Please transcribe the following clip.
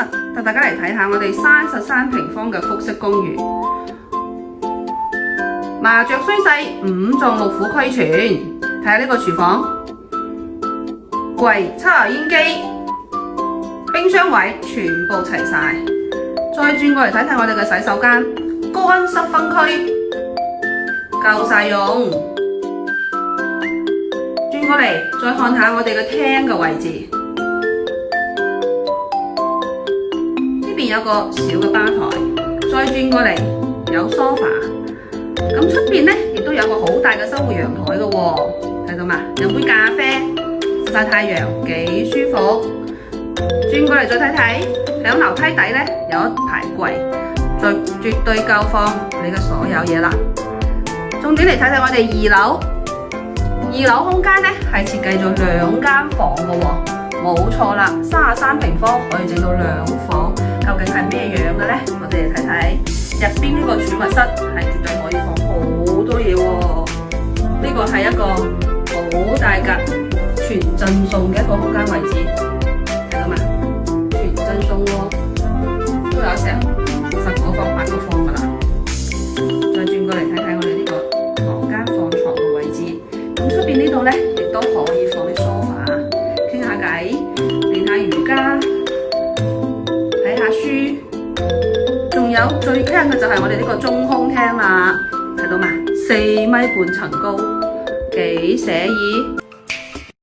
日帶大家嚟睇下我哋33平方嘅複式公寓。麻雀雖細，5臟6腑俱全。睇下呢個廚房，櫃、抽油煙機、冰箱位全部齊晒。再轉過嚟睇睇我哋嘅洗手間，乾濕分區，夠晒用。轉過嚟再看下我哋嘅廳嘅位置，呢邊有個小嘅吧台，再轉過嚟有梳化。咁出邊呢亦都有個好大嘅收戶陽台嘅喎，睇到嘛？飲杯咖啡，曬曬太陽，幾舒服。轉過嚟再睇睇，響樓梯底呢有一排櫃，絕對夠放你嘅所有嘢啦。重點嚟睇睇我哋二樓空間呢係設計咗2間房嘅喎，冇錯啦，33平方可以整到2房，究竟係咩樣嘅呢？我哋嚟睇睇入邊呢個儲物室係絕對可以放好多嘢喎，呢個係一個好大格全贈送嘅一個空間位置，睇到嘛？全贈送喎，都有成10個方8個方噶啦。再轉過嚟睇睇我哋呢個房間放床嘅位置，咁出邊呢度呢亦都可以放啲梳化，傾下偈，練下瑜伽，睇下書。仲有最靚嘅就係我哋呢個中空廳啦，睇到嘛？4.5米層高，幾寫意。